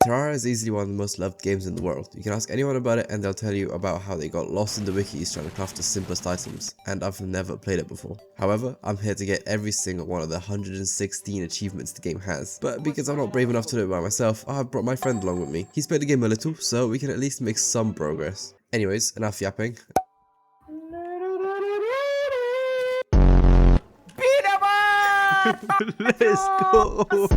Terraria is easily one of the most loved games in the world. You can ask anyone about it and they'll tell you about how they got lost in the wikis trying to craft the simplest items, and I've never played it before. However, I'm here to get every single one of the 116 achievements the game has, but because I'm not brave enough to do it by myself, I've brought my friend along with me. He's played the game a little, so we can at least make some progress. Anyways, enough yapping. Let's go!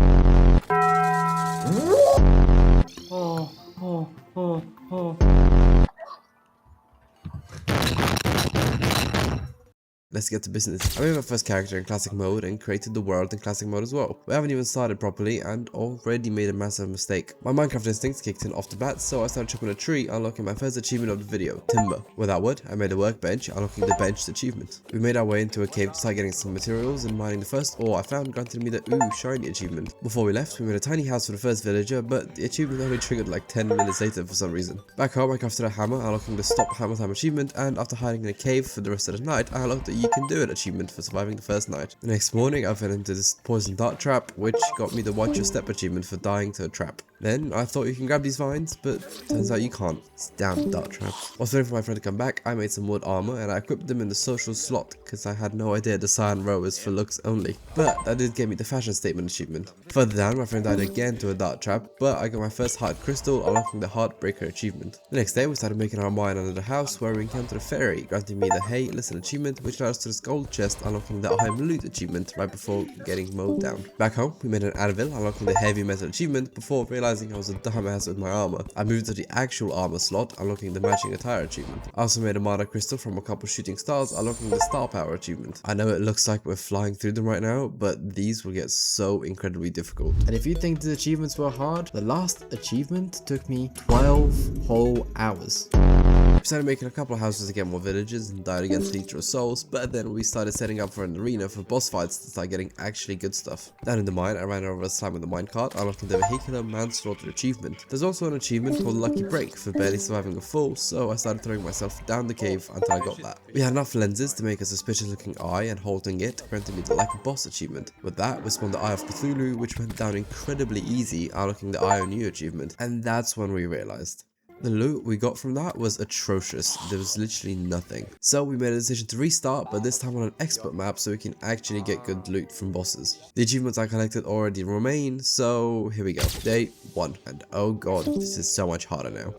Let's get to business. I made my first character in classic mode and created the world in classic mode as well. We haven't even started properly and already made a massive mistake. My Minecraft instincts kicked in off the bat, so I started chopping a tree, unlocking my first achievement of the video, timber. With that wood, I made a workbench, unlocking the benched achievement. We made our way into a cave to start getting some materials and mining the first ore I found granted me the ooh shiny achievement. Before we left, we made a tiny house for the first villager, but the achievement only triggered like 10 minutes later for some reason. Back home, I crafted a hammer, unlocking the stop hammer time achievement, and after hiding in a cave for the rest of the night, I unlocked the you can do it achievement for surviving the first night. The next morning I fell into this poison dart trap, which got me the watch your step achievement for dying to a trap. Then I thought you can grab these vines, but turns out you can't. It's damn dart trap. Whilst waiting for my friend to come back, I made some wood armor and I equipped them in the social slot because I had no idea the cyan row is for looks only. But that did give me the fashion statement achievement. Further down, my friend died again to a dart trap, but I got my first heart crystal, unlocking the heartbreaker achievement. The next day we started making our mine under the house where we encountered a fairy, granting me the hey listen achievement, which led us to this gold chest, unlocking the I'm loot achievement right before getting mowed down. Back home, we made an anvil, unlocking the heavy metal achievement before realizing I was a dumbass with my armor. I moved to the actual armor slot, unlocking the matching attire achievement. I also made a mana crystal from a couple shooting stars, unlocking the star power achievement. I know it looks like we're flying through them right now, but these will get so incredibly difficult. And if you think the achievements were hard, the last achievement took me 12 whole hours. We started making a couple of houses to get more villagers and died against Leecher of Souls, but then we started setting up for an arena for boss fights to start getting actually good stuff. Down in the mine, I ran over a slime with the minecart, unlocking the vehicular manslaughter achievement. There's also an achievement called Lucky Break for barely surviving a fall, so I started throwing myself down the cave until I got that. We had enough lenses to make a suspicious looking eye, and holding it granted me the Like a Boss achievement. With that, we spawned the Eye of Cthulhu, which went down incredibly easy, unlocking the Eye on You achievement, and that's when we realized. The loot we got from that was atrocious. There was literally nothing. So we made a decision to restart, but this time on an expert map so we can actually get good loot from bosses. The achievements I collected already remain, so here we go. Day 1. And oh god, this is so much harder now.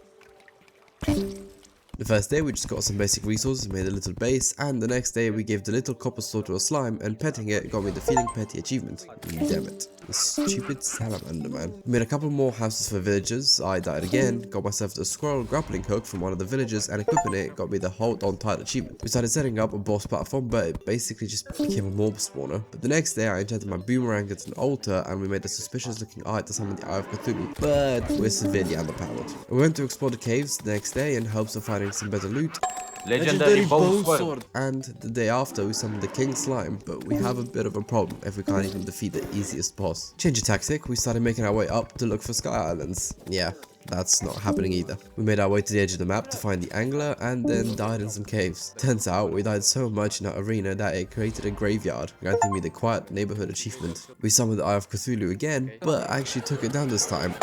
The first day we just got some basic resources, made a little base, and the next day we gave the little copper sword to a slime, and petting it got me the feeling petty achievement. Damn it. The stupid salamander, man. We made a couple more houses for villagers, I died again, got myself the squirrel grappling hook from one of the villagers, and equipping it got me the hold on tight achievement. We started setting up a boss platform, but it basically just became a mob spawner. But the next day I enchanted my boomerang at an altar, and we made a suspicious looking eye to summon the Eye of Cthulhu, but we're severely underpowered. We went to explore the caves the next day in hopes of finding some better loot. Legendary bone sword. And the day after we summoned the king slime, but we have a bit of a problem if we can't even defeat the easiest boss. Change of tactic, we started making our way up to look for sky islands. Yeah, that's not happening either. We made our way to the edge of the map to find the angler and then died in some caves. Turns out we died so much in our arena that it created a graveyard, granting me the quiet neighborhood achievement. We summoned the Eye of Cthulhu again, but actually took it down this time.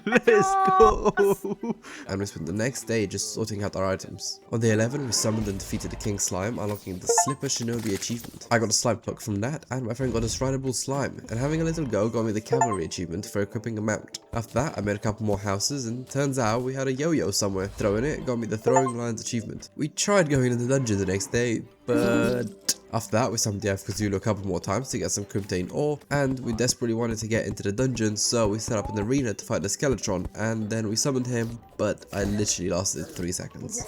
Let's go! And we spent the next day just sorting out our items. On day 11, we summoned and defeated the king slime, unlocking the Slipper Shinobi achievement. I got a slime cloak from that, and my friend got a rideable slime, and having a little go got me the cavalry achievement for equipping a mount. After that, I made a couple more houses, and turns out we had a yo-yo somewhere. Throwing it got me the throwing lines achievement. We tried going into the dungeon the next day, but after that, we summoned the Eye of Cthulhu a couple more times to get some cryptane ore, and we desperately wanted to get into the dungeon, so we set up an arena to fight the Skeletron, and then we summoned him, but I literally lasted 3 seconds.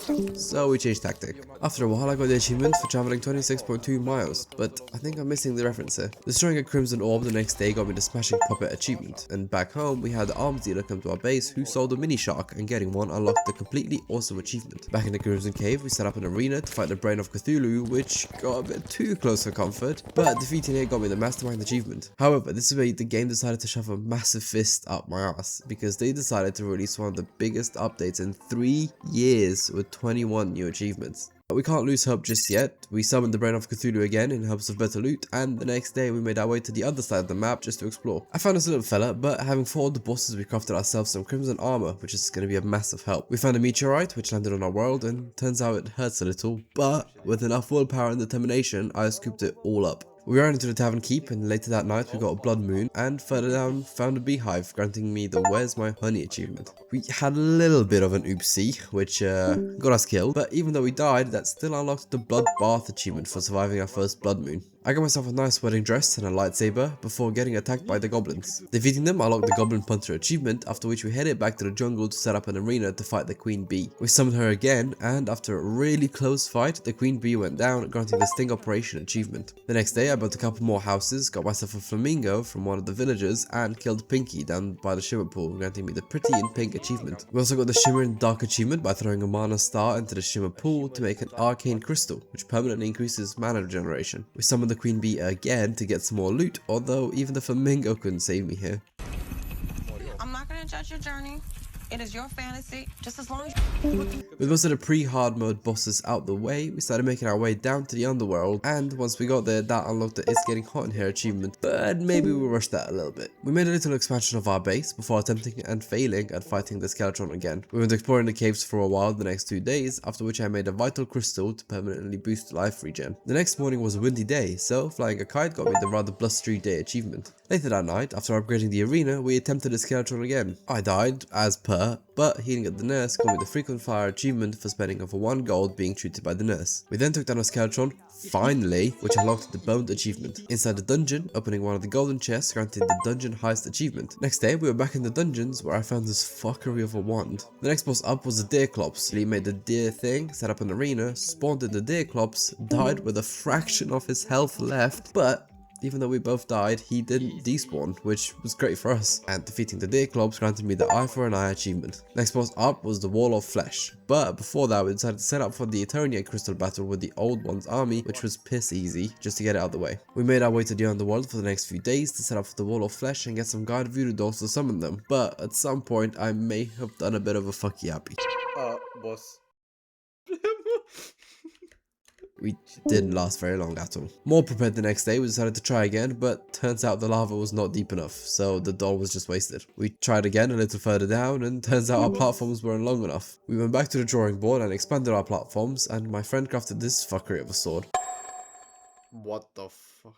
So we changed tactic. After a while, I got the achievement for traveling 26.2 miles, but I think I'm missing the reference here. Destroying a crimson orb the next day got me the smashing puppet achievement, and back home, we had the arms dealer come to our base who sold a mini shark, and getting one unlocked the completely awesome achievement. Back in the Crimson Cave, we set up an arena to fight the brain of Cthulhu, which got a bit too close for comfort, but defeating it got me the mastermind achievement. However, this is where the game decided to shove a massive fist up my ass, because they decided to release one of the biggest updates in 3 years with 21 new achievements. We can't lose hope just yet. We summoned the brain of Cthulhu again in hopes of better loot, and the next day we made our way to the other side of the map just to explore. I found this little fella, but having fought all the bosses, we crafted ourselves some crimson armor, which is going to be a massive help. We found a meteorite which landed on our world, and turns out it hurts a little, but with enough willpower and determination, I scooped it all up. We ran into the tavern keep, and later that night we got a blood moon, and further down found a beehive, granting me the Where's My Honey achievement. We had a little bit of an oopsie, which got us killed, but even though we died, that still unlocked the blood bath achievement for surviving our first blood moon. I got myself a nice wedding dress and a lightsaber before getting attacked by the goblins. Defeating them, I unlocked the Goblin Punter achievement, after which we headed back to the jungle to set up an arena to fight the Queen Bee. We summoned her again, and after a really close fight, the Queen Bee went down, granting the Sting Operation achievement. The next day, I built a couple more houses, got myself a flamingo from one of the villagers, and killed Pinky down by the Shimmer Pool, granting me the Pretty in Pink achievement. We also got the Shimmer in Dark achievement by throwing a mana star into the Shimmer Pool to make an arcane crystal, which permanently increases mana regeneration. We summoned the Queen Bee again to get some more loot, although even the flamingo couldn't save me here. I'm not gonna judge your journey. It is your fantasy, just as long as With most of the pre-hard mode bosses out the way, we started making our way down to the underworld, and once we got there, that unlocked the It's Getting Hot in Here achievement, but maybe we rushed that a little bit. We made a little expansion of our base before attempting and failing at fighting the Skeletron again. We went exploring the caves for a while the next 2 days, after which I made a vital crystal to permanently boost life regen. The next morning was a windy day, so flying a kite got me the rather blustery day achievement. Later that night, after upgrading the arena, we attempted the Skeletron again. I died, as per, but healing at the nurse got me the frequent flyer achievement for spending over 1 gold being treated by the nurse. We then took down a Skeletron, finally, which unlocked the boned achievement. Inside the dungeon, opening one of the golden chests granted the dungeon heist achievement. Next day, we were back in the dungeons where I found this fuckery of a wand. The next boss up was the Deerclops. Lee made the deer thing, set up an arena, spawned in the Deerclops, died with a fraction of his health left, but even though we both died, he didn't despawn, which was great for us, and defeating the Deerclops granted me the Eye for an Eye achievement. Next boss up was the Wall of Flesh, but before that we decided to set up for the Terraria crystal battle with the Old One's army, which was piss easy, just to get it out of the way. We made our way to the underworld for the next few days to set up for the Wall of Flesh and get some guide voodoo dolls to summon them, but at some point I may have done a bit of a fucky happy. Boss. We didn't last very long at all. More prepared the next day, we decided to try again, but turns out the lava was not deep enough, so the doll was just wasted. We tried again a little further down, and turns out our platforms weren't long enough. We went back to the drawing board and expanded our platforms, and my friend crafted this fuckery of a sword. What the fuck?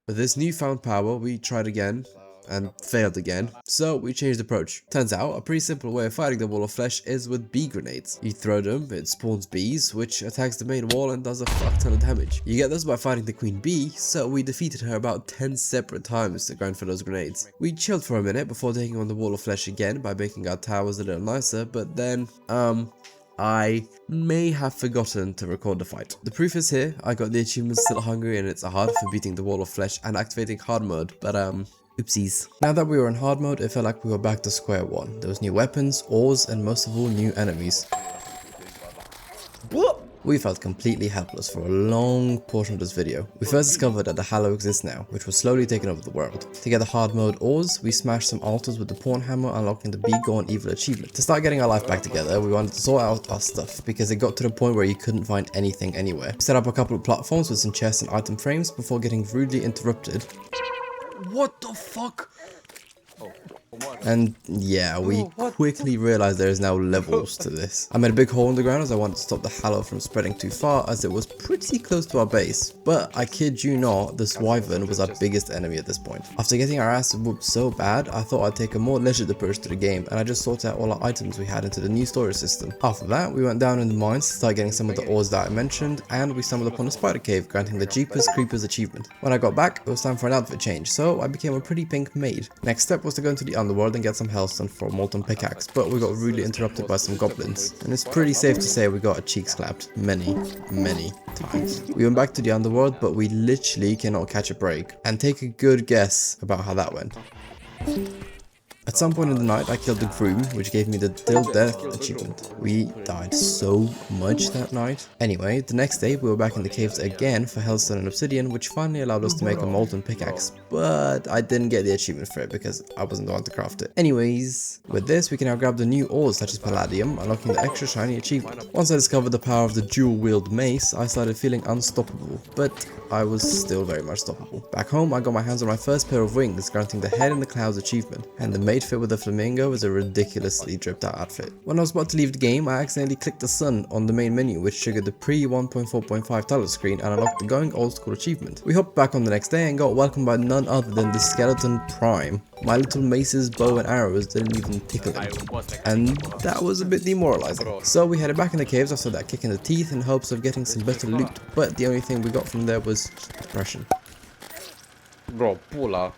With this newfound power, we tried again, and failed again, so we changed approach. Turns out, a pretty simple way of fighting the Wall of Flesh is with bee grenades. You throw them, it spawns bees, which attacks the main wall and does a fuck ton of damage. You get those by fighting the Queen Bee, so we defeated her about 10 separate times to grind for those grenades. We chilled for a minute before taking on the Wall of Flesh again by making our towers a little nicer, but then, I may have forgotten to record the fight. The proof is here. I got the achievement Still Hungry and It's a Hard for beating the Wall of Flesh and activating hard mode, but oopsies. Now that we were in hard mode, it felt like we were back to square one. There was new weapons, ores, and most of all, new enemies. We felt completely helpless for a long portion of this video. We first discovered that the Hallow exists now, which was slowly taking over the world. To get the hard mode ores, we smashed some altars with the pawn hammer, unlocking the Be Gone Evil achievement. To start getting our life back together, we wanted to sort out our stuff, because it got to the point where you couldn't find anything anywhere. We set up a couple of platforms with some chests and item frames before getting rudely interrupted. What the fuck? And yeah, we quickly realized there is now levels to this. I made a big hole in the ground as I wanted to stop the Hallow from spreading too far, as it was pretty close to our base. But I kid you not, this wyvern was our biggest enemy at this point. After getting our ass whooped so bad, I thought I'd take a more leisured approach to the game, and I just sorted out all our items we had into the new storage system. After that, we went down in the mines to start getting some of the ores that I mentioned, and we stumbled upon a spider cave, granting the Jeepers Creepers achievement. When I got back, it was time for an outfit change, so I became a pretty pink maid. Next step was to go into the underworld and get some hellstone for a molten pickaxe, but we got rudely interrupted by some goblins, and it's pretty safe to say we got our cheeks slapped many times. We went back to the underworld, but we literally cannot catch a break. And take a good guess about how that went. At some point in the night, I killed the groom, which gave me the Till Death achievement. We died so much that night. Anyway, the next day we were back in the caves again for hellstone and obsidian, which finally allowed us to make a molten pickaxe, but I didn't get the achievement for it because I wasn't the one to craft it. Anyways, with this we can now grab the new ores such as palladium, unlocking the extra shiny achievement. Once I discovered the power of the dual wield mace, I started feeling unstoppable, but I was still very much stoppable. Back home I got my hands on my first pair of wings, granting the head in the clouds achievement, and the maid fit with the flamingo is a ridiculously dripped out outfit. When I was about to leave the game, I accidentally clicked the sun on the main menu, which triggered the pre 1.4.5 title screen and unlocked the going old school achievement. We hopped back on the next day and got welcomed by none other than the skeleton Prime. My little mace's bow and arrows didn't even tickle him, and that was a bit demoralizing. So we headed back in the caves after that kick in the teeth in hopes of getting some better loot, but the only thing we got from there was depression. Bro, pula.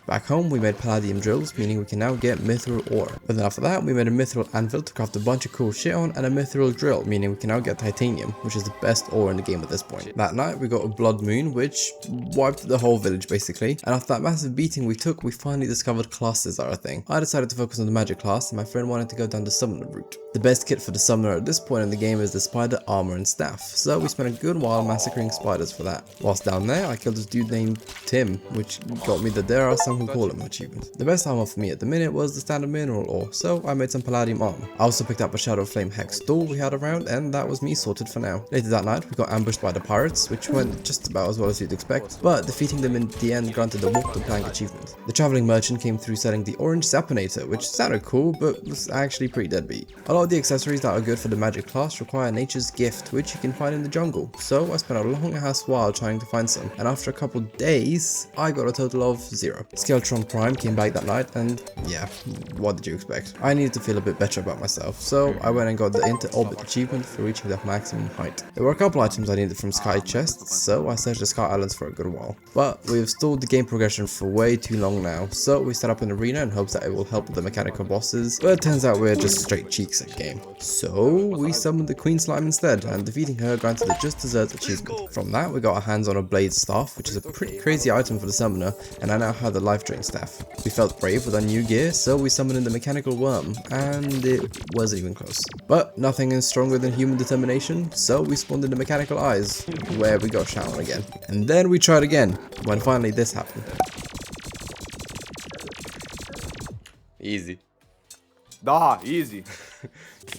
Back home, we made palladium drills, meaning we can now get mithril ore. But then after that, we made a mithril anvil to craft a bunch of cool shit on, and a mithril drill, meaning we can now get titanium, which is the best ore in the game at this point. That night, we got a blood moon, which wiped the whole village basically, and after that massive beating we took, we finally discovered classes are a thing. I decided to focus on the magic class, and my friend wanted to go down the summoner route. The best kit for the summoner at this point in the game is the spider armor and staff, so we spent a good while massacring spiders for that. Whilst down there, I killed this dude named Tim, which got me the There Are Some Who Call Him achievement. The best armor for me at the minute was the standard mineral ore, so I made some palladium armor. I also picked up a shadow flame hex door we had around, and that was me sorted for now. Later that night, we got ambushed by the pirates, which went just about as well as you'd expect, but defeating them in the end granted the walk the plank achievement. The traveling merchant came through selling the orange zappinator, which sounded cool, but was actually pretty deadbeat. A lot of the accessories that are good for the magic class require nature's gift, which you can find in the jungle, so I spent a long ass while trying to find some, and after a couple days, I got a total of 0. Skeletron Prime came back that night, and yeah, what did you expect? I needed to feel a bit better about myself, so I went and got the inter-orbit achievement for reaching the maximum height. There were a couple items I needed from Sky Chests, so I searched the Sky Islands for a good while. But we've stalled the game progression for way too long now, so we set up an arena in hopes that it will help with the mechanical bosses, but it turns out we're just straight cheeks at the game. So we summoned the Queen Slime instead, and defeating her granted the Just Desserts achievement. From that, we got our hands on a blade staff, which is a pretty crazy item for the summoner, and I now have the life drain staff. We felt brave with our new gear, so we summoned in the mechanical worm, and it wasn't even close. But nothing is stronger than human determination, so we spawned in the mechanical eyes, where we got shot again. And then we tried again, when finally this happened. Easy. Da, easy.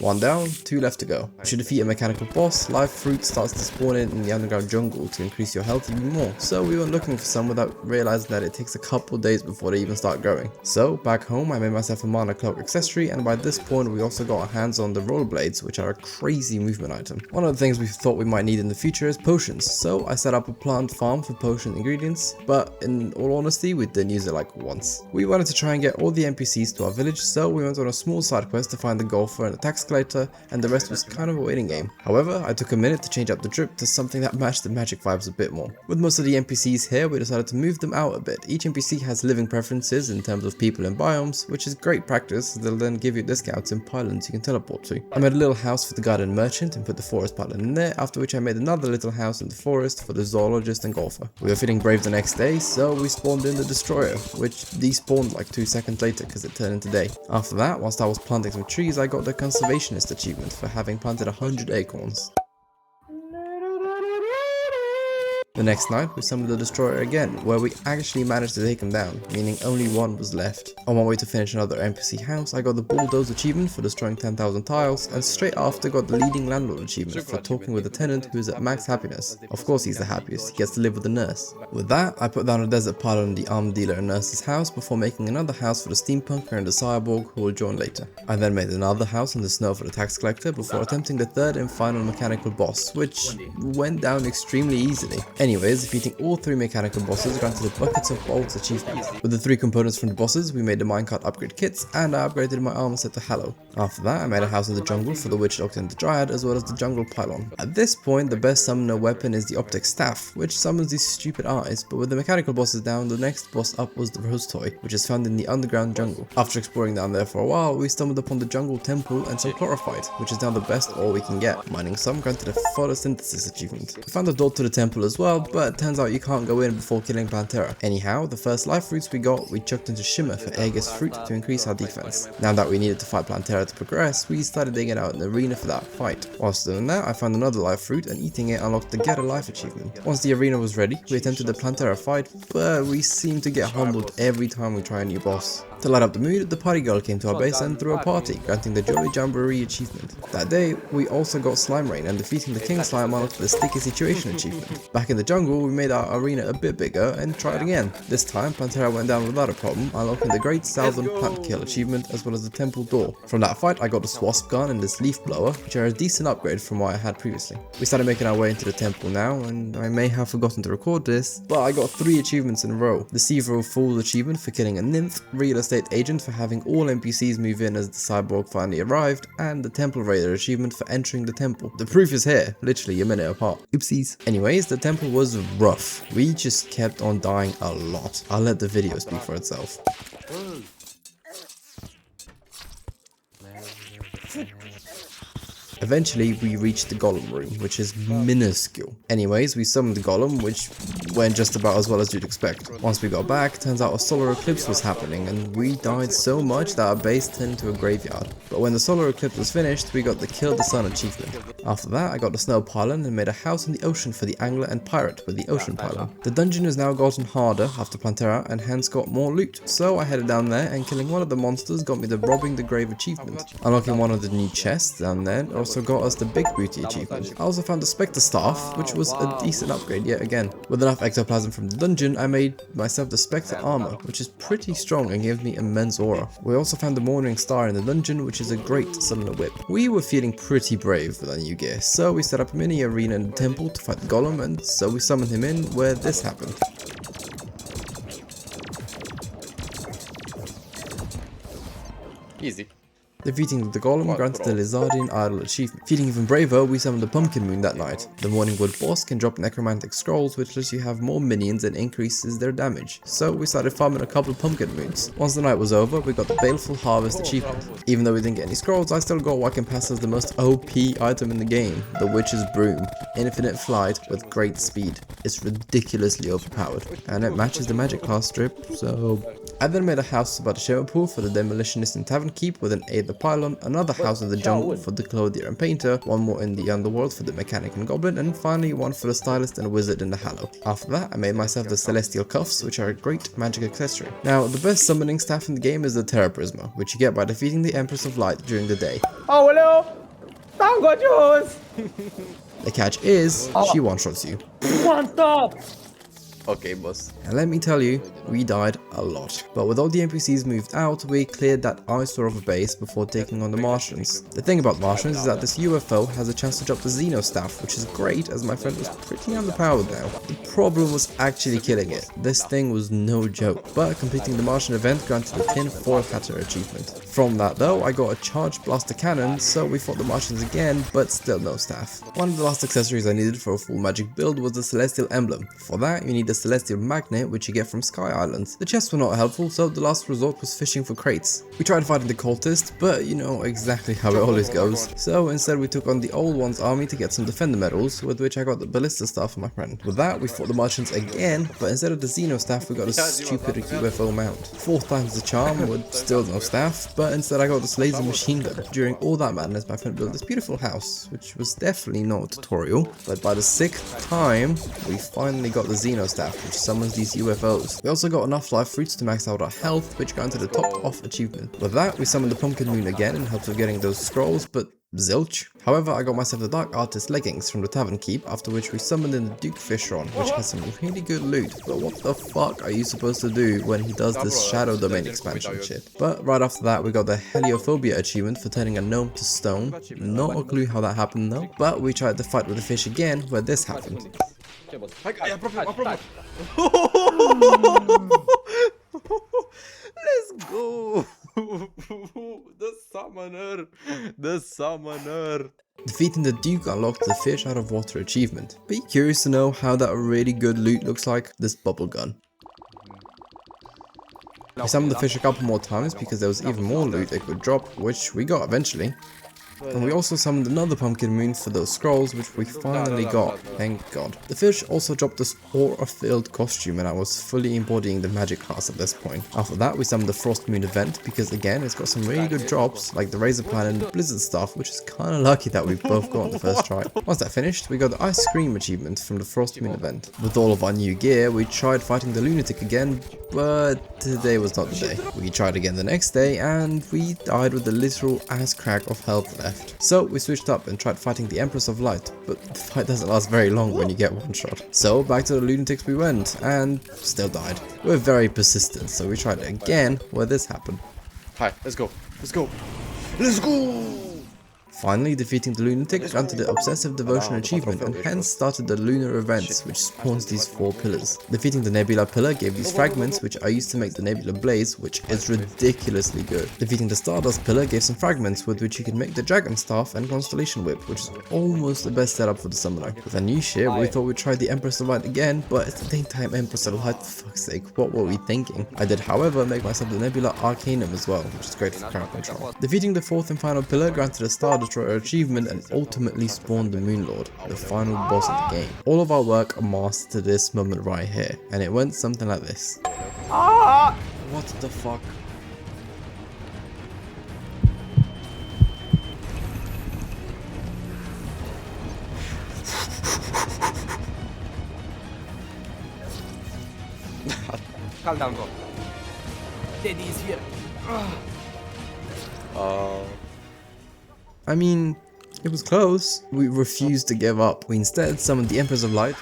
One down, 2 left to go. To defeat a mechanical boss, live fruit starts to spawn in the underground jungle to increase your health even more, so we went looking for some without realizing that it takes a couple days before they even start growing. So back home I made myself a mana cloak accessory, and by this point we also got our hands on the rollerblades, which are a crazy movement item. One of the things we thought we might need in the future is potions, so I set up a plant farm for potion ingredients, but in all honesty we didn't use it like once. We wanted to try and get all the NPCs to our village, so we went on a small side quest to find the golfer and the tax collector, and the rest was kind of a waiting game. However, I took a minute to change up the drip to something that matched the magic vibes a bit more. With most of the NPCs here, we decided to move them out a bit. Each NPC has living preferences in terms of people and biomes, which is great practice. They'll then give you discounts in pylons you can teleport to. I made a little house for the garden merchant and put the forest pylon in there, after which I made another little house in the forest for the zoologist and golfer. We were feeling brave the next day, so we spawned in the destroyer, which despawned like 2 seconds later because it turned into day. After that, whilst I was planting some trees, I got the conservationist achievement for having planted 100 acorns. The next night, we summoned the destroyer again, where we actually managed to take him down, meaning only one was left. On my way to finish another NPC house, I got the bulldoze achievement for destroying 10,000 tiles, and straight after got the leading landlord achievement for talking with a tenant who is at max happiness. Of course he's the happiest, he gets to live with a nurse. With that, I put down a desert pylon in the arm dealer and nurse's house before making another house for the steampunker and the cyborg who will join later. I then made another house in the snow for the tax collector before attempting the third and final mechanical boss, which went down extremely easily. Anyways, defeating all 3 mechanical bosses granted the Buckets of Bolts achievement. With the 3 components from the bosses, we made the minecart upgrade kits, and I upgraded my armor set to Hallow. After that, I made a house in the jungle for the Witch Doctor and the Dryad, as well as the jungle pylon. At this point, the best summoner weapon is the Optic Staff, which summons these stupid eyes, but with the mechanical bosses down, the next boss up was the Rose Toy, which is found in the underground jungle. After exploring down there for a while, we stumbled upon the jungle temple and some chlorophyte, which is now the best ore we can get. Mining some granted a photosynthesis achievement. I found the door to the temple as well, well, but turns out you can't go in before killing Plantera. Anyhow, the first life fruits we got, we chucked into Shimmer for Aegis fruit to increase our defense. Now that we needed to fight Plantera to progress, we started digging out an arena for that fight. Whilst doing that, I found another life fruit and eating it unlocked the Get a Life achievement. Once the arena was ready, we attempted the Plantera fight, but we seemed to get humbled every time we try a new boss. To light up the mood, the party girl came to our base and threw a party, granting the Jolly Jamboree achievement. That day, we also got Slime Rain, and defeating the King Slime unlocked the Sticky Situation achievement. Back in the jungle, we made our arena a bit bigger and tried again. This time, Plantera went down without a problem, unlocking the Great Southern Plant Kill achievement as well as the Temple Door. From that fight, I got the Swasp Gun and this Leaf Blower, which are a decent upgrade from what I had previously. We started making our way into the temple now, and I may have forgotten to record this, but I got 3 achievements in a row. The Several Fool achievement for killing a nymph, Real Estate Agent for having all NPCs move in as the cyborg finally arrived, and the Temple Raider achievement for entering the temple. The proof is here, literally a minute apart. Oopsies. Anyways, the temple was rough. We just kept on dying a lot. I'll let the video speak for itself. Eventually, we reached the Golem room, which is minuscule. Anyways, we summoned the Golem, which went just about as well as you'd expect. Once we got back, turns out a solar eclipse was happening, and we died so much that our base turned into a graveyard. But when the solar eclipse was finished, we got the Kill the Sun achievement. After that, I got the Snow Pylon and made a house in the ocean for the Angler and Pirate with the Ocean Pylon. The dungeon has now gotten harder after Plantera and hence got more loot, so I headed down there and killing one of the monsters got me the Robbing the Grave achievement. Unlocking one of the new chests down there also got us the Big Booty achievement. I also found the Spectre Staff, which was a decent upgrade yet again. With enough ectoplasm from the dungeon, I made myself the Spectre Armor, which is pretty strong and gives me immense aura. We also found the Morning Star in the dungeon, which is a great summoner whip. We were feeling pretty brave with our new gear, so we set up a mini arena in the temple to fight the Golem, and so we summoned him in where this happened. Easy. Defeating the Golem granted the Lizardian Idol achievement. Feeling even braver, we summoned the Pumpkin Moon that night. The Morningwood boss can drop necromantic scrolls, which lets you have more minions and increases their damage. So we started farming a couple of Pumpkin Moons. Once the night was over, we got the Baleful Harvest achievement. Even though we didn't get any scrolls, I still got what can pass as the most OP item in the game, the Witch's Broom. Infinite flight with great speed. It's ridiculously overpowered, and it matches the magic class strip, so... I then made a house by the Shimmer Pool for the Demolitionist and Tavern Keep with an Aid the Pylon, another house in the jungle for the Clothier and Painter, one more in the Underworld for the Mechanic and Goblin, and finally one for the Stylist and Wizard in the Hallow. After that, I made myself the Celestial Cuffs, which are a great magic accessory. Now, the best summoning staff in the game is the Terra Prisma, which you get by defeating the Empress of Light during the day. Oh, hello! Tango Juice! The catch is, she one-shots you. One stop! Okay, boss. And let me tell you, we died a lot. But with all the NPCs moved out, we cleared that eyesore of a base before taking on the Martians. The thing about Martians is that this UFO has a chance to drop the Xeno Staff, which is great as my friend was pretty underpowered now. The problem was actually killing it. This thing was no joke, but completing the Martian event granted the Tin Foil Hatter achievement. From that though, I got a Charged Blaster Cannon, so we fought the Martians again, but still no staff. One of the last accessories I needed for a full magic build was the Celestial Emblem. For that, you need the Celestial Magnet, which you get from Sky Islands. The chests were not helpful, so the last resort was fishing for crates. We tried fighting the cultists, but you know exactly how it always goes. So instead we took on the Old One's army to get some defender medals, with which I got the Ballista Staff for my friend. With that, we fought the Martians again, but instead of the Xeno Staff, we got a stupid UFO mount. 4 times the charm, with still no staff, but instead I got this laser machine gun. During all that madness, my friend built this beautiful house, which was definitely not a tutorial, but by the 6th time, we finally got the Xeno Staff, which summons these UFOs. We also got enough life fruits to max out our health, which granted the top off achievement. With that, we summoned the Pumpkin Moon again in hopes of getting those scrolls, but zilch. However, I got myself the Dark Artist leggings from the Tavern Keep, after which we summoned in the Duke Fishron, which has some really good loot. But what the fuck are you supposed to do when he does this Shadow Domain expansion shit? But right after that, we got the Heliophobia achievement for turning a gnome to stone. Not a clue how that happened though, but we tried to fight with the fish again, where this happened. Let's go! The summoner! The summoner! Defeating the Duke unlocked the Fish Out of Water achievement. Be curious to know how that really good loot looks like? This bubble gun. We summoned the fish a couple more times because there was even more loot they could drop, which we got eventually. And we also summoned another pumpkin moon for those scrolls, which we finally got, thank god. The fish also dropped this aura-filled costume, and I was fully embodying the magic class at this point. After that, we summoned the frost moon event, because again, it's got some really good drops, like the razor plan and blizzard stuff, which is kinda lucky that we both got on the first try. Once that finished, we got the ice cream achievement from the frost moon event. With all of our new gear, we tried fighting the lunatic again, but today was not the day. We tried again the next day, and we died with a literal ass crack of health left. So we switched up and tried fighting the Empress of Light, but the fight doesn't last very long when you get one shot. So back to the lunatics we went, and still died. We're very persistent, so we tried it again where this happened. Hi, let's go. Let's go. Let's go! Finally defeating the lunatic granted the obsessive devotion achievement, and hence started the lunar events, which spawns these 4 pillars. Defeating the nebula pillar gave these fragments, which I used to make the nebula blaze, which is ridiculously good. Defeating the stardust pillar gave some fragments with which you can make the dragon staff and constellation whip, which is almost the best setup for the summoner. With a new ship, we thought we'd try the Empress of Light again, but it's the daytime Empress of Light, for fuck's sake, what were we thinking? I did however make myself the nebula arcanum as well, which is great for crowd control. Defeating the 4th and final pillar granted a star destroyer achievement and ultimately spawned the Moon Lord, the final boss of the game. All of our work amassed to this moment right here, and it went something like this. Ah! What the fuck? Calm down, go. Daddy is here. I mean, it was close. We refused to give up. We instead summoned the Empress of Light.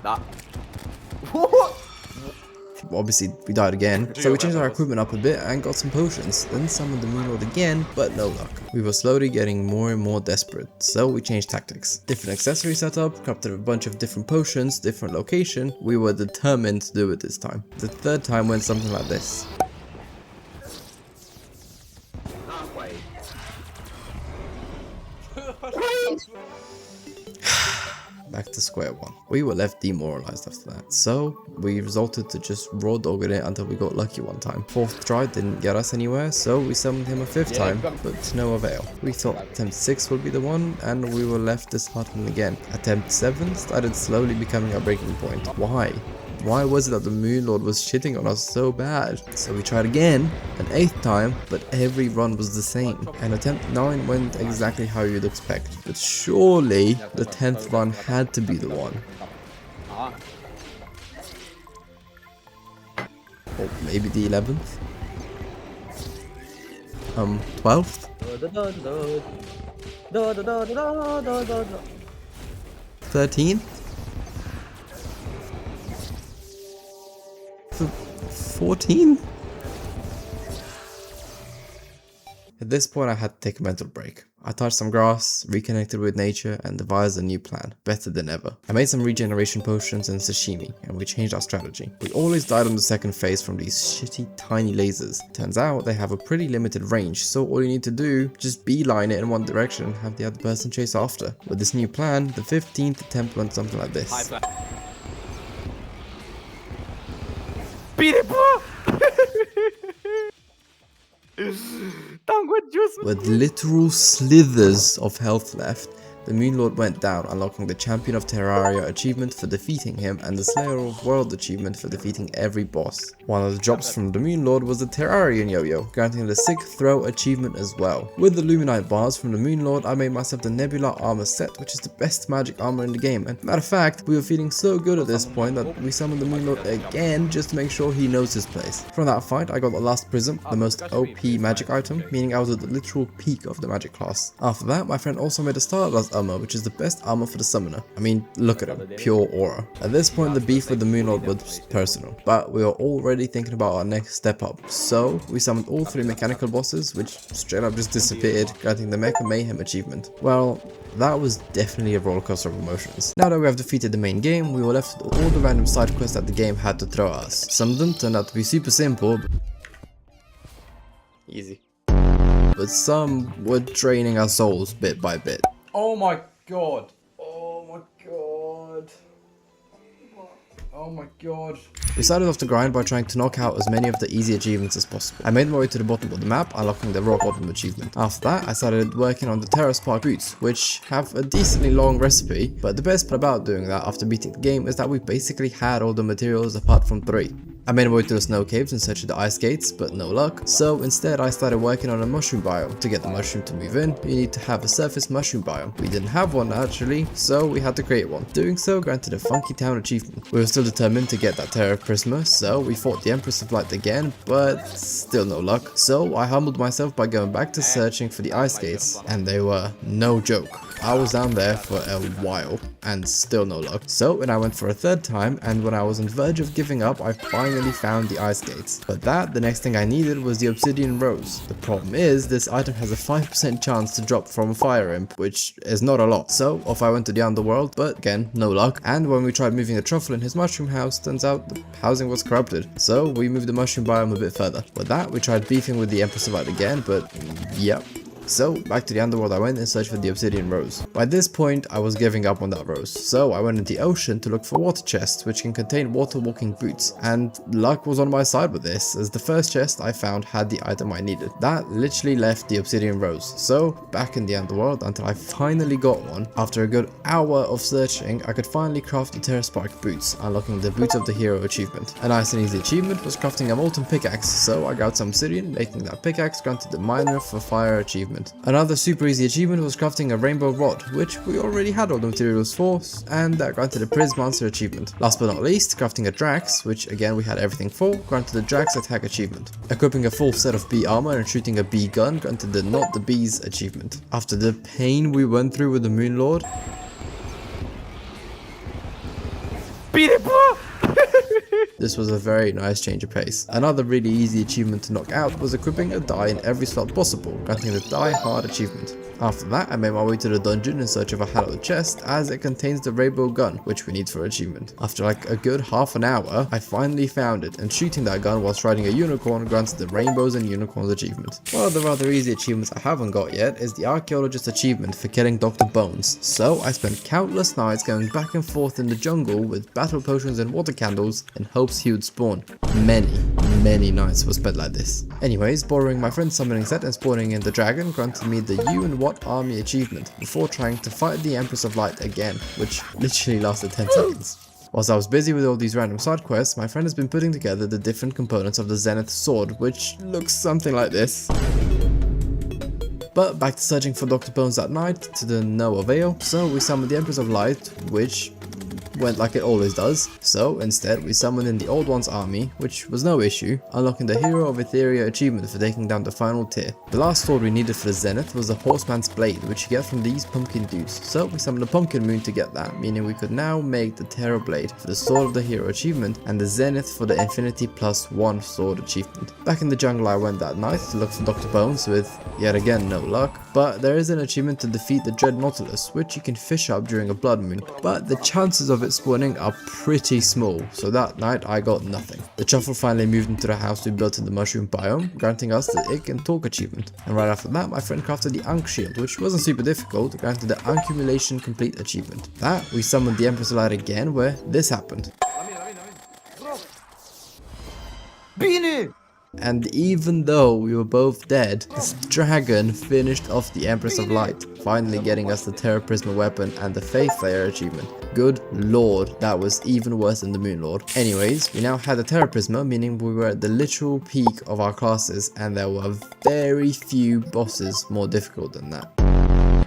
Nah. Obviously, we died again, so we changed our equipment up a bit and got some potions, then summoned the Moon Lord again, but no luck. We were slowly getting more and more desperate, so we changed tactics. Different accessory setup, crafted a bunch of different potions, different location. We were determined to do it this time. The 3rd time went something like this. Back to square one. We were left demoralized after that, so we resorted to just raw dogging it until we got lucky one time. 4th try didn't get us anywhere, so we summoned him a 5th time, but to no avail. We thought attempt 6 would be the one, and we were left disheartened again. Attempt 7 started slowly becoming our breaking point. Why? Why was it that the Moon Lord was shitting on us so bad? So we tried again, an 8th time, but every run was the same. And attempt 9 went exactly how you'd expect. But surely the 10th run had to be the one. Or maybe the 11th? 12th? 13th? 14? At this point I had to take a mental break. I touched some grass, reconnected with nature, and devised a new plan, better than ever. I made some regeneration potions and sashimi, and we changed our strategy. We always died on the 2nd phase from these shitty tiny lasers. Turns out they have a pretty limited range, so all you need to do, just beeline it in one direction and have the other person chase after. With this new plan, the 15th attempt went something like this. Beat it, bro! With literal slithers of health left, the Moon Lord went down, unlocking the Champion of Terraria achievement for defeating him and the Slayer of World achievement for defeating every boss. One of the drops from the Moon Lord was the Terrarian Yo-Yo, granting the Sick Throw achievement as well. With the Luminite bars from the Moon Lord, I made myself the Nebula armor set, which is the best magic armor in the game, and matter of fact, we were feeling so good at this point that we summoned the Moon Lord again just to make sure he knows his place. From that fight, I got the last prism, the most OP magic item, meaning I was at the literal peak of the magic class. After that, my friend also made a Stardust armor, which is the best armor for the summoner. I mean, look at him, pure aura. At this point, the beef with the Moon Lord was personal, but we were already thinking about our next step up. So, we summoned all 3 mechanical bosses, which straight up just disappeared, granting the Mecha Mayhem achievement. Well, that was definitely a rollercoaster of emotions. Now that we have defeated the main game, we were left with all the random side quests that the game had to throw us. Some of them turned out to be super simple, Easy. but some were draining our souls bit by bit. Oh my god. Oh my god. Oh my god. We started off the grind by trying to knock out as many of the easy achievements as possible. I made my way to the bottom of the map, unlocking the rock bottom achievement. After that, I started working on the Terra Spark boots, which have a decently long recipe, but the best part about doing that after beating the game is that we basically had all the materials apart from 3. I made my way to the snow caves in search of the ice gates, but no luck, so instead I started working on a mushroom biome. To get the mushroom to move in, you need to have a surface mushroom biome. We didn't have one naturally, so we had to create one. Doing so granted a Funky Town achievement. We were still determined to get that Terra Prisma, so we fought the Empress of Light again, but still no luck. So I humbled myself by going back to searching for the ice gates, and they were no joke. I was down there for a while, and still no luck. So when I went for a third time, and when I was on the verge of giving up, I finally found the ice gates. But the next thing I needed was the obsidian rose. The problem is, this item has a 5% chance to drop from a fire imp, which is not a lot. So off I went to the underworld, but again, no luck. And when we tried moving the truffle in his mushroom house, turns out the housing was corrupted. So we moved the mushroom biome a bit further. With that, we tried beefing with the Empress of Light again, but yep. So back to the underworld I went in search for the obsidian rose. By this point I was giving up on that rose, so I went into the ocean to look for water chests which can contain water walking boots, and luck was on my side with this, as the first chest I found had the item I needed. That literally left the obsidian rose, so back in the underworld until I finally got one. After a good hour of searching, I could finally craft the Terra Spark boots, unlocking the Boots of the Hero achievement. A nice and easy achievement was crafting a molten pickaxe, so I got some obsidian, making that pickaxe granted the Miner for Fire achievement. Another super easy achievement was crafting a rainbow rod, which we already had all the materials for, and that granted a Priz Monster achievement. Last but not least, crafting a Drax, which again we had everything for, granted the Drax attack achievement. Equipping a full set of bee armor and shooting a bee gun granted the Not the Bees achievement. After the pain we went through with the Moon Lord, this was a very nice change of pace. Another really easy achievement to knock out was equipping a die in every slot possible, granting the Die Hard achievement. After that, I made my way to the dungeon in search of a hallowed chest, as it contains the rainbow gun, which we need for achievement. After like a good half an hour, I finally found it, and shooting that gun whilst riding a unicorn granted the Rainbows and Unicorns achievement. One of the rather easy achievements I haven't got yet is the Archaeologist achievement for killing Dr. Bones, so I spent countless nights going back and forth in the jungle with battle potions and water candles in hopes he would spawn. Many nights were spent like this. Anyways, borrowing my friend's summoning set and spawning in the dragon granted me the You and What Army achievement before trying to fight the Empress of Light again, which literally lasted 10 seconds. Whilst I was busy with all these random side quests, my friend has been putting together the different components of the Zenith sword, which looks something like this. But back to searching for Dr. Bones that night, to the no avail, so we summoned the Empress of Light, which went like it always does. So instead we summoned in the Old One's army, which was no issue, unlocking the Hero of Etheria achievement for taking down the final tier. The last sword we needed for the Zenith was the Horseman's Blade, which you get from these pumpkin dudes, so we summoned a Pumpkin Moon to get that, meaning we could now make the Terror Blade for the Sword of the Hero achievement and the Zenith for the Infinity +1 sword achievement. Back in the jungle I went that night to look for Dr. Bones with, yet again, no luck, but there is an achievement to defeat the Dread Nautilus, which you can fish up during a blood moon, but the chances of it spawning are pretty small, so that night I got nothing. The truffle finally moved into the house we built in the mushroom biome, granting us the It Can Talk achievement, and right after that my friend crafted the Ankh shield, which wasn't super difficult, granted the Accumulation Complete achievement. That we summoned the Empress Light again, where this happened. And even though we were both dead, this dragon finished off the Empress of Light, finally getting us the Terra Prisma weapon and the Faith Layer achievement. Good lord, that was even worse than the Moon Lord. Anyways, we now had the Terra Prisma, meaning we were at the literal peak of our classes, and there were very few bosses more difficult than that.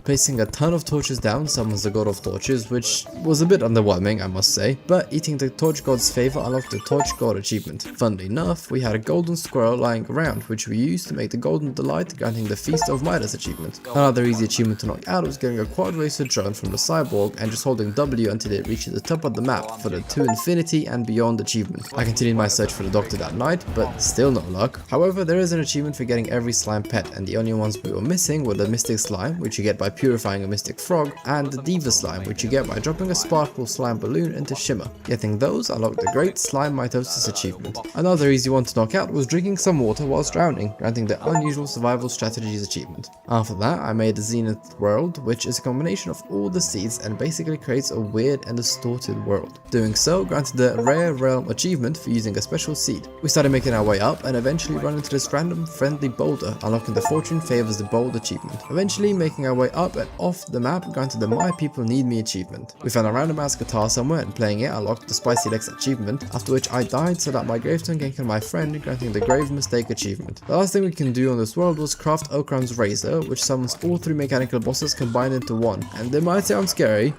Placing a ton of torches down summons the God of Torches, which was a bit underwhelming, I must say, but eating the Torch God's favor unlocked the Torch God achievement. Funnily enough, we had a golden squirrel lying around, which we used to make the Golden Delight, granting the Feast of Midas achievement. Another easy achievement to knock out was getting a quad racer drone from the cyborg and just holding W until it reaches the top of the map for the To Infinity and Beyond achievement. I continued my search for the Doctor that night, but still no luck. However, there is an achievement for getting every slime pet, and the only ones we were missing were the Mystic Slime, which you get by purifying a mystic frog, and the Diva Slime, which you get by dropping a sparkle slime balloon into Shimmer. Getting those unlocked the Great Slime Mitosis achievement. Another easy one to knock out was drinking some water whilst drowning, granting the Unusual Survival Strategies achievement. After that, I made the Zenith World, which is a combination of all the seeds and basically creates a weird and distorted world. Doing so granted the Rare Realm achievement for using a special seed. We started making our way up and eventually run into this random friendly boulder, unlocking the Fortune Favors the Bold achievement. Eventually making our way up and off the map granted the My People Need Me achievement. We found a random ass guitar somewhere and playing it unlocked the Spicy Legs achievement, after which I died so that my gravestone can kill my friend, granting the Grave Mistake achievement. The last thing we can do on this world was craft Okran's Razor, which summons all 3 mechanical bosses combined into one, and they might sound scary,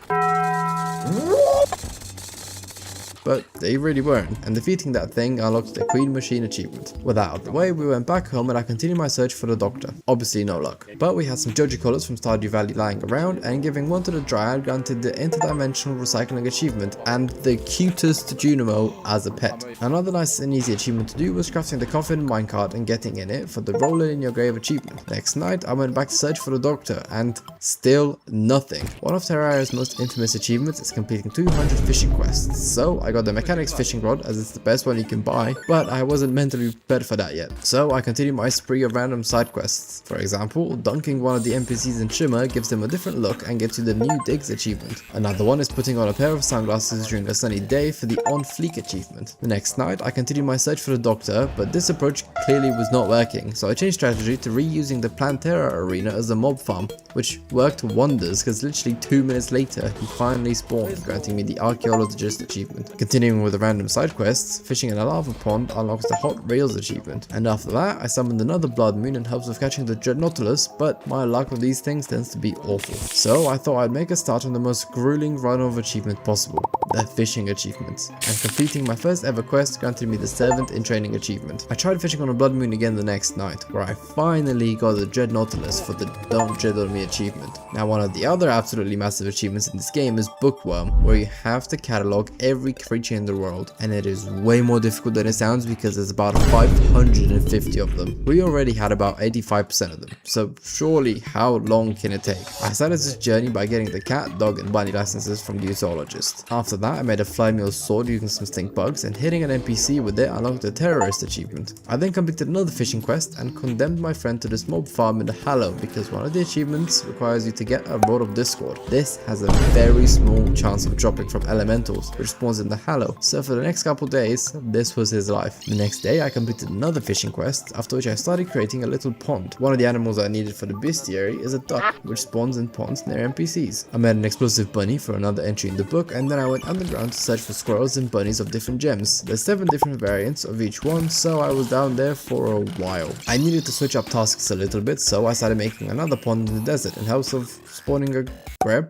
but they really weren't, and defeating that thing unlocked the Queen Machine achievement. With that out of the way, we went back home and I continued my search for the Doctor. Obviously no luck, but we had some Joji colors from Stardew Valley lying around, and giving one to the Dryad granted the Interdimensional Recycling achievement and the cutest Junimo as a pet. Another nice and easy achievement to do was crafting the coffin minecart and getting in it for the Roll It In Your Grave achievement. Next night I went back to search for the Doctor, and still nothing. One of Terraria's most infamous achievements is completing 200 fishing quests, so I got the Mechanics fishing rod as it's the best one you can buy, but I wasn't mentally prepared for that yet, so I continued my spree of random side quests. For example, dunking one of the NPCs in Shimmer gives them a different look and gets you the new Digs achievement. Another one is putting on a pair of sunglasses during a sunny day for the On Fleek achievement. The next night I continued my search for the Doctor, but this approach clearly was not working, so I changed strategy to reusing the Plantera arena as a mob farm, which worked wonders because literally 2 minutes later he finally spawned, granting me the Archaeologist achievement. Continuing with the random side quests, fishing in a lava pond unlocks the Hot Rails achievement, and after that I summoned another Blood Moon in hopes of catching the Dreadnoughtus, but my luck with these things tends to be awful. So I thought I'd make a start on the most grueling run-off achievement possible, the fishing achievements, and completing my first ever quest granted me the Servant in Training achievement. I tried fishing on a Blood Moon again the next night, where I finally got the Dreadnoughtus for the Don't Dread on Me achievement. Now one of the other absolutely massive achievements in this game is Bookworm, where you have to catalog every creature in the world, and it is way more difficult than it sounds because there's about 550 of them. We already had about 85% of them, so surely how long can it take? I started this journey by getting the cat, dog and bunny licenses from the zoologist. After that I made a fly meal sword using some stink bugs, and hitting an NPC with it unlocked the Terrorist achievement. I then completed another fishing quest and condemned my friend to this mob farm in the Hallow because one of the achievements requires you to get a Rod of Discord. This has a very small chance of dropping from elementals, which spawns in the Hallow, so for the next couple days, this was his life. The next day I completed another fishing quest, after which I started creating a little pond. One of the animals I needed for the bestiary is a duck, which spawns in ponds near NPCs. I made an explosive bunny for another entry in the book, and then I went underground to search for squirrels and bunnies of different gems. There's 7 different variants of each one, so I was down there for a while. I needed to switch up tasks a little bit, so I started making another pond in the desert in hopes of spawning a grebe?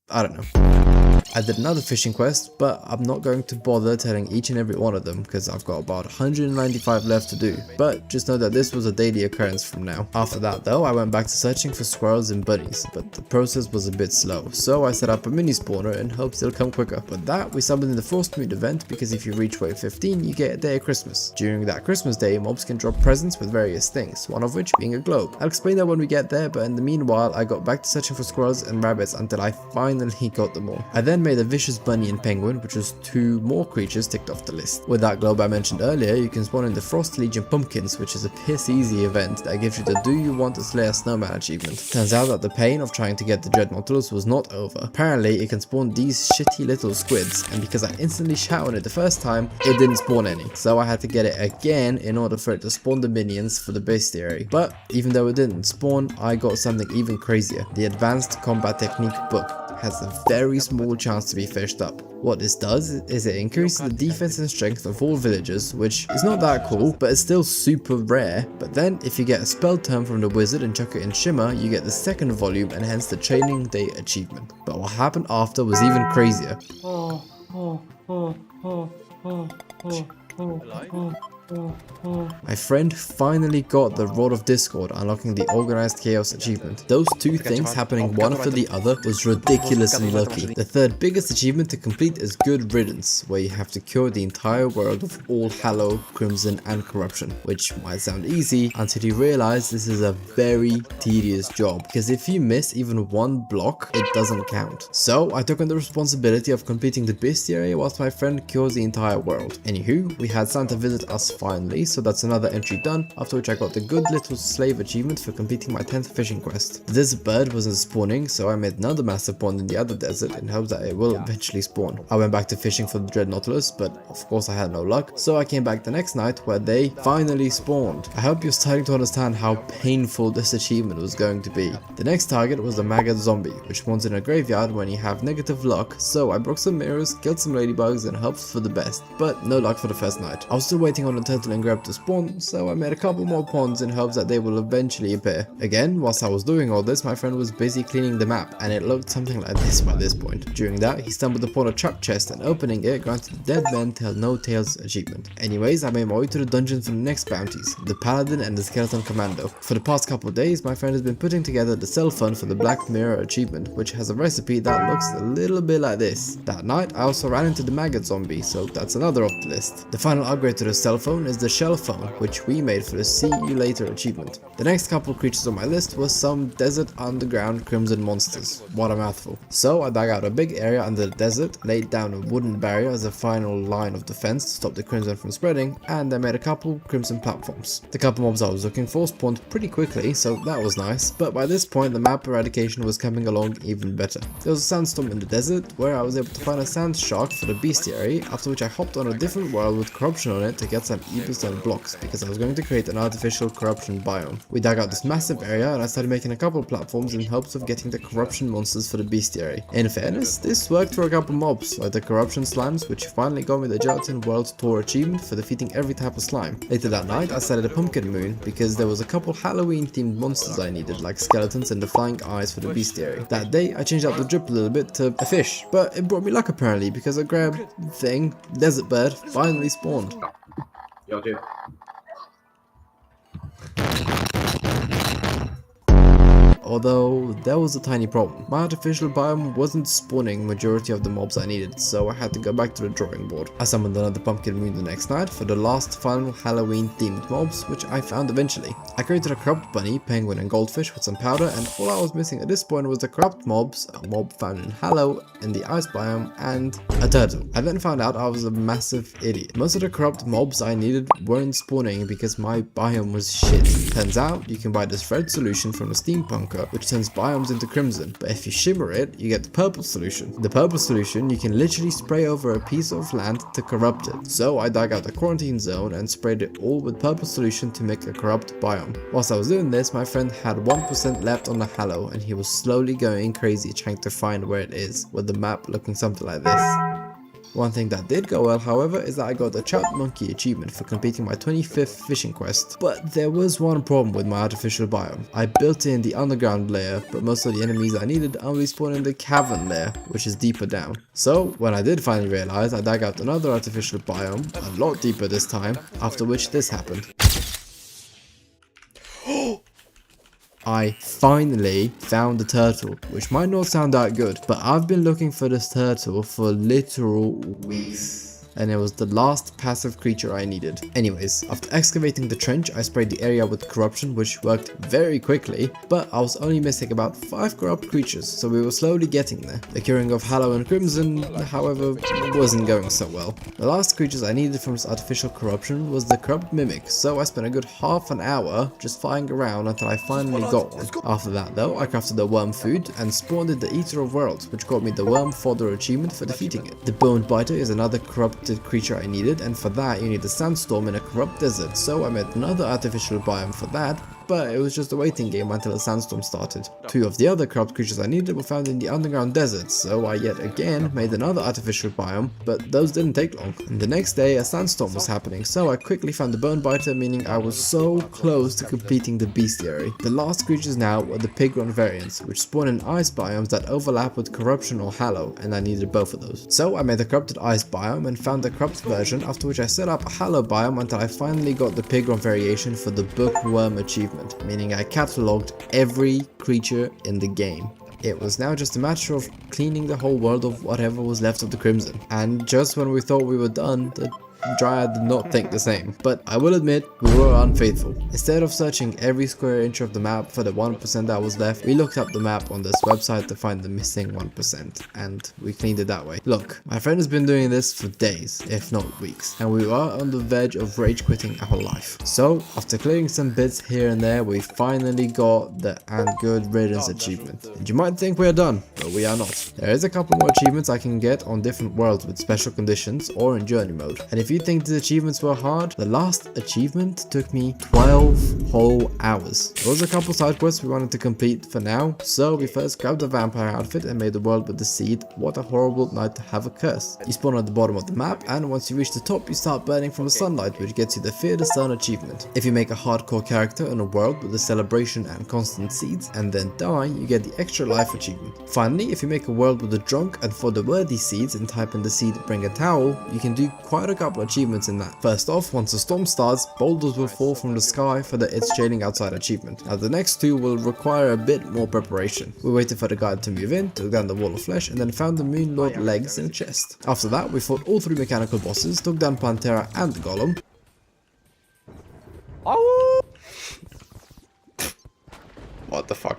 I don't know. I did another fishing quest, but I'm not going to bother telling each and every one of them because I've got about 195 left to do, but just know that this was a daily occurrence from now. After that though, I went back to searching for squirrels and bunnies, but the process was a bit slow, so I set up a mini spawner in hopes they'll come quicker. With that, we summoned in the Frostmoon event because if you reach wave 15, you get a day of Christmas. During that Christmas day, mobs can drop presents with various things, one of which being a globe. I'll explain that when we get there, but in the meanwhile, I got back to searching for squirrels and rabbits until I finally got them all. I then made a vicious bunny and penguin, which was 2 more creatures ticked off the list. With that globe I mentioned earlier, you can spawn in the Frost Legion pumpkins, which is a piss easy event that gives you the Do You Want to Slay a Snowman achievement. Turns out that the pain of trying to get the Dreadnoughtus was not over. Apparently it can spawn these shitty little squids, and because I instantly shot on it the first time, it didn't spawn any, so I had to get it again in order for it to spawn the minions for the bestiary. But even though it didn't spawn, I got something even crazier. The Advanced Combat Technique book has a very small chance to be fished up. What this does is it increases the defense and strength of all villagers, which is not that cool, but it's still super rare. But then if you get a spell term from the wizard and chuck it in Shimmer, you get the 2nd volume and hence the Training Day achievement. But what happened after was even crazier. My friend finally got the Rod of Discord, unlocking the Organized Chaos achievement. Those two things happening one after the other was ridiculously lucky. The third biggest achievement to complete is Good Riddance, where you have to cure the entire world of all Hallow, Crimson and Corruption, which might sound easy until you realize this is a very tedious job, because if you miss even one block, it doesn't count. So I took on the responsibility of completing the bestiary whilst my friend cures the entire world. Anywho, we had Santa visit us finally, so that's another entry done, after which I got the Good Little Slave achievement for completing my 10th fishing quest. This bird wasn't spawning, so I made another massive pond in the other desert in hopes that it will eventually spawn. I went back to fishing for the Dread Nautilus, but of course I had no luck, so I came back the next night where they finally spawned. I hope you're starting to understand how painful this achievement was going to be. The next target was the maggot zombie, which spawns in a graveyard when you have negative luck, so I broke some mirrors, killed some ladybugs and hoped for the best, but no luck for the first night. I was still waiting on the turtle and grab to spawn, so I made a couple more ponds in hopes that they will eventually appear. Again, whilst I was doing all this, my friend was busy cleaning the map, and it looked something like this by this point. During that, he stumbled upon a trap chest, and opening it granted the Dead Men Tell No Tales achievement. Anyways, I made my way to the dungeon for the next bounties, the Paladin and the Skeleton Commando. For the past couple of days, my friend has been putting together the cell phone for the Black Mirror achievement, which has a recipe that looks a little bit like this. That night, I also ran into the maggot zombie, so that's another off the list. The final upgrade to the cell phone is the shell phone, which we made for the See You Later achievement. The next couple of creatures on my list was some desert underground crimson monsters. What a mouthful. So I dug out a big area under the desert, laid down a wooden barrier as a final line of defense to stop the crimson from spreading, and I made a couple crimson platforms. The couple mobs I was looking for spawned pretty quickly, so that was nice, but by this point the map eradication was coming along even better. There was a sandstorm in the desert where I was able to find a sand shark for the bestiary, after which I hopped on a different world with corruption on it to get some Ebustone blocks, because I was going to create an artificial corruption biome. We dug out this massive area and I started making a couple of platforms in hopes of getting the corruption monsters for the bestiary. In fairness, this worked for a couple mobs, like the corruption slimes, which finally got me the Gelatin World Tour achievement for defeating every type of slime. Later that night, I started a pumpkin moon, because there was a couple Halloween themed monsters I needed, like skeletons and the flying eyes for the bestiary. That day, I changed out the drip a little bit to a fish, but it brought me luck apparently, because a grab thing, desert bird, finally spawned. Jag typ. Although, there was a tiny problem. My artificial biome wasn't spawning majority of the mobs I needed, so I had to go back to the drawing board. I summoned another pumpkin moon the next night for the last final Halloween themed mobs, which I found eventually. I created a corrupt bunny, penguin and goldfish with some powder, and all I was missing at this point was the corrupt mobs, a mob found in Hallow, in the ice biome, and a turtle. I then found out I was a massive idiot. Most of the corrupt mobs I needed weren't spawning because my biome was shit. Turns out, you can buy this red solution from the steampunker, which turns biomes into crimson, but if you shimmer it, you get the purple solution. The purple solution, you can literally spray over a piece of land to corrupt it. So I dug out a quarantine zone and sprayed it all with purple solution to make a corrupt biome. Whilst I was doing this, my friend had 1% left on the Hallow, and he was slowly going crazy trying to find where it is, with the map looking something like this. One thing that did go well, however, is that I got the Trout Monkey achievement for completing my 25th fishing quest. But there was one problem with my artificial biome. I built in the underground layer, but most of the enemies I needed only spawn in the cavern layer, which is deeper down. So, when I did finally realize, I dug out another artificial biome, a lot deeper this time, after which this happened. I finally found the turtle, which might not sound that good, but I've been looking for this turtle for literal weeks. And it was the last passive creature I needed. Anyways, after excavating the trench, I sprayed the area with corruption, which worked very quickly, but I was only missing about 5 corrupt creatures, so we were slowly getting there. The curing of Hallow and Crimson, however, wasn't going so well. The last creatures I needed from this artificial corruption was the corrupt mimic, so I spent a good half an hour just flying around until I finally got one. After that though, I crafted the worm food and spawned in the Eater of Worlds, which got me the worm fodder achievement for defeating it. The boned biter is another corrupt creature I needed, and for that you need a sandstorm in a corrupt desert, so I made another artificial biome for that, but it was just a waiting game until a sandstorm started. 2 of the other corrupt creatures I needed were found in the underground desert, so I yet again made another artificial biome, but those didn't take long. And the next day a sandstorm was happening, so I quickly found the bone biter, meaning I was so close to completing the bestiary. The last creatures now were the pigron variants, which spawn in ice biomes that overlap with corruption or hallow, and I needed both of those. So I made the corrupted ice biome and found the corrupt version, after which I set up a hallow biome until I finally got the pigron variation for the bookworm achievement, meaning I catalogued every creature in the game. It was now just a matter of cleaning the whole world of whatever was left of the Crimson. And just when we thought we were done, the Dryad did not think the same, but I will admit we were unfaithful. Instead of searching every square inch of the map for the 1% that was left, we looked up the map on this website to find the missing 1%, and we cleaned it that way. Look, my friend has been doing this for days, if not weeks, and we were on the verge of rage quitting our life. So, after clearing some bits here and there, we finally got the And Good Riddance achievement. And you might think we are done, but we are not. There is a couple more achievements I can get on different worlds with special conditions or in journey mode, and if you think the achievements were hard, the last achievement took me 12 whole hours. There was a couple side quests we wanted to complete for now, so we first grabbed the vampire outfit and made the world with the seed. What a horrible night to have a curse. You spawn at the bottom of the map, and once you reach the top you start burning from the sunlight, which gets you the Fear the Sun achievement. If you make a hardcore character in a world with the celebration and constant seeds and then die, you get the extra life achievement. Finally, if you make a world with the drunk and for the worthy seeds and type in the seed bring a towel, you can do quite a couple achievements in that. First off, once the storm starts, boulders will fall from the sky for the It's Jailing Outside achievement. Now the next 2 will require a bit more preparation. We waited for the guide to move in, took down the wall of flesh, and then found the Moon Lord legs in a chest. After that, we fought all 3 mechanical bosses, took down Pantera and the Golem. What the fuck?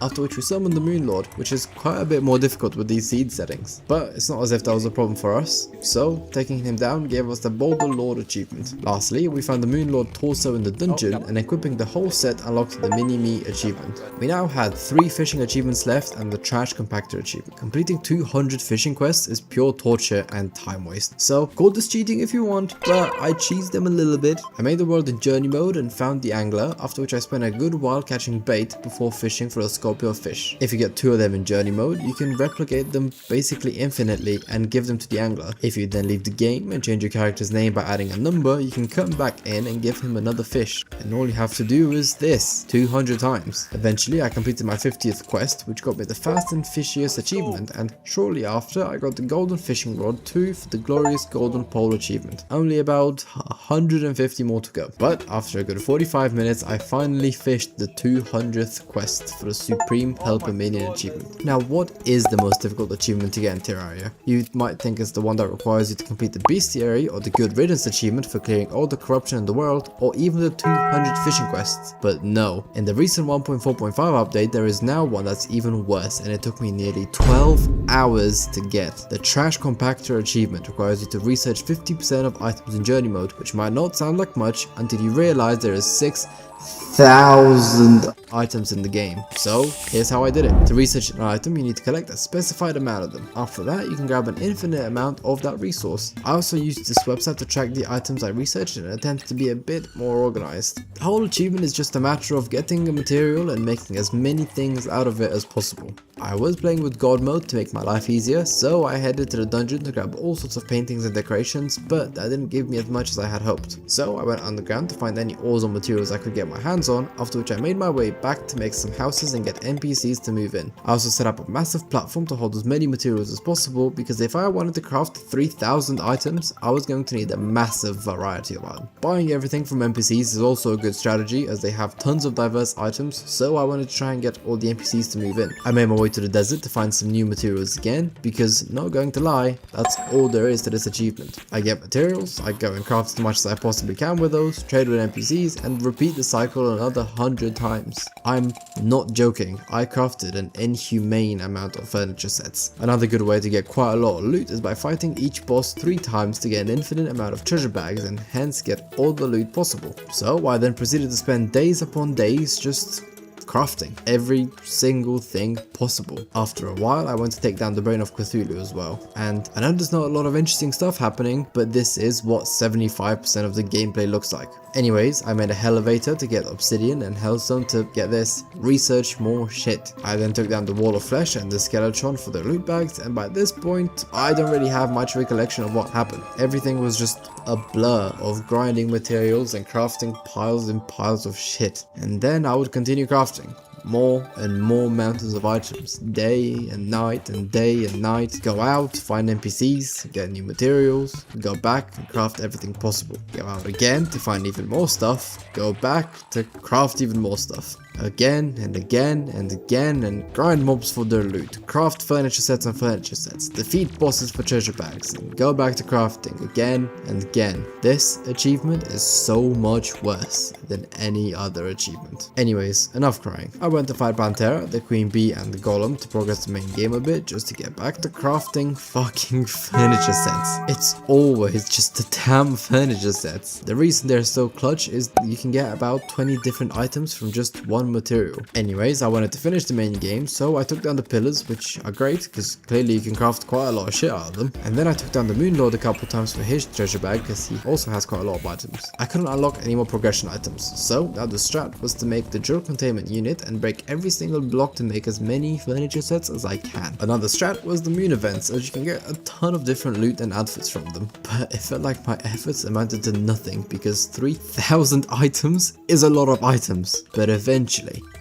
After which we summoned the Moon Lord, which is quite a bit more difficult with these seed settings. But it's not as if that was a problem for us, so taking him down gave us the Boulder Lord achievement. Lastly, we found the Moon Lord torso in the dungeon, and equipping the whole set unlocked the Mini-Me achievement. We now had 3 fishing achievements left and the Trash Compactor achievement. Completing 200 fishing quests is pure torture and time waste, so call this cheating if you want, but I cheesed them a little bit. I made the world in journey mode and found the angler, after which I spent a good while catching bait before fishing for a Scorpio fish. If you get 2 of them in journey mode, you can replicate them basically infinitely and give them to the angler. If you then leave the game and change your character's name by adding a number, you can come back in and give him another fish. And all you have to do is this 200 times. Eventually I completed my 50th quest, which got me the Fast and Fishiest achievement, and shortly after I got the Golden Fishing Rod 2 for the Glorious Golden Pole achievement. Only about 150 more to go. But after a good 45 minutes I finally fished the 200th quest for the Supreme Helper Minion achievement. Now what is the most difficult achievement to get in Terraria? You might think it's the one that requires you to complete the bestiary, or the Good Riddance achievement for clearing all the corruption in the world, or even the 200 fishing quests. But no, in the recent 1.4.5 update there is now one that's even worse, and it took me nearly 12 hours to get. The Trash Compactor achievement requires you to research 50% of items in journey mode, which might not sound like much until you realize there is 6,000 items in the game. So here's how I did it. To research an item, you need to collect a specified amount of them. After that, you can grab an infinite amount of that resource. I also used this website to track the items I researched and attempt to be a bit more organized. The whole achievement is just a matter of getting a material and making as many things out of it as possible. I was playing with God mode to make my life easier, so I headed to the dungeon to grab all sorts of paintings and decorations, but that didn't give me as much as I had hoped. So I went underground to find any ores or materials I could get my hands on, after which I made my way back to make some houses and get NPCs to move in. I also set up a massive platform to hold as many materials as possible, because if I wanted to craft 3,000 items, I was going to need a massive variety of items. Buying everything from NPCs is also a good strategy, as they have tons of diverse items, so I wanted to try and get all the NPCs to move in. I made my way to the desert to find some new materials again, because not going to lie, that's all there is to this achievement. I get materials, I go and craft as much as I possibly can with those, trade with NPCs, and repeat the cycle another 100 times. I'm not joking, I crafted an inhumane amount of furniture sets. Another good way to get quite a lot of loot is by fighting each boss 3 times to get an infinite amount of treasure bags and hence get all the loot possible. So I then proceeded to spend days upon days just crafting every single thing possible. After a while, I went to take down the Brain of Cthulhu as well. And I know there's not a lot of interesting stuff happening, but this is what 75% of the gameplay looks like. Anyways, I made a Hellavator to get obsidian and Hellstone to get this, research more shit. I then took down the Wall of Flesh and the Skeletron for the loot bags, and by this point, I don't really have much recollection of what happened. Everything was just a blur of grinding materials and crafting piles and piles of shit. And then I would continue crafting more and more mountains of items, day and night and day and night. Go out, find NPCs, get new materials, go back and craft everything possible. Go out again to find even more stuff, go back to craft even more stuff. Again and again and again, and grind mobs for their loot, craft furniture sets and furniture sets, defeat bosses for treasure bags, and go back to crafting again and again. This achievement is so much worse than any other achievement. Anyways, enough crying. I went to fight Pantera, the Queen Bee and the Golem to progress the main game a bit, just to get back to crafting fucking furniture sets. It's always just the damn furniture sets. The reason they're so clutch is you can get about 20 different items from just one material. Anyways, I wanted to finish the main game, so I took down the pillars, which are great because clearly you can craft quite a lot of shit out of them. And then I took down the Moon Lord a couple times for his treasure bag because he also has quite a lot of items. I couldn't unlock any more progression items, so now the strat was to make the drill containment unit and break every single block to make as many furniture sets as I can. Another strat was the moon events, as you can get a ton of different loot and outfits from them, but it felt like my efforts amounted to nothing because 3,000 items is a lot of items. But eventually,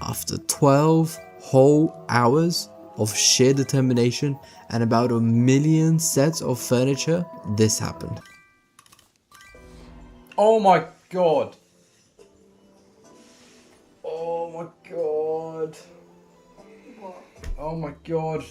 after 12 whole hours of sheer determination and about 1 million sets of furniture, this happened. Oh my god. Oh my god. Oh my god.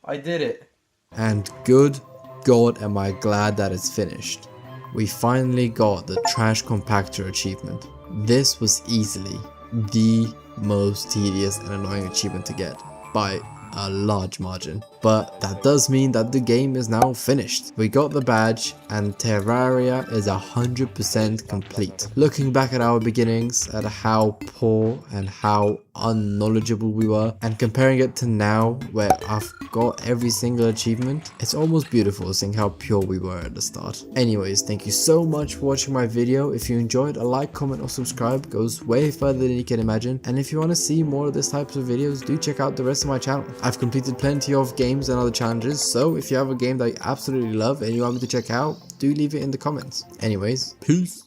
I did it. And good god am I glad that it's finished. We finally got the Trash Compactor achievement. This was easily the most tedious and annoying achievement to get by a large margin, but that does mean that the game is now finished. We got the badge and Terraria is 100% complete. Looking back at our beginnings, at how poor and how unknowledgeable we were, and comparing it to now where I've got every single achievement, it's almost beautiful seeing how pure we were at the start. Anyways, thank you so much for watching my video. If you enjoyed, a like, comment or subscribe goes way further than you can imagine, and if you want to see more of this types of videos, do check out the rest of my channel. I've completed plenty of games and other challenges, so if you have a game that you absolutely love and you want me to check out, do leave it in the comments. Anyways, peace.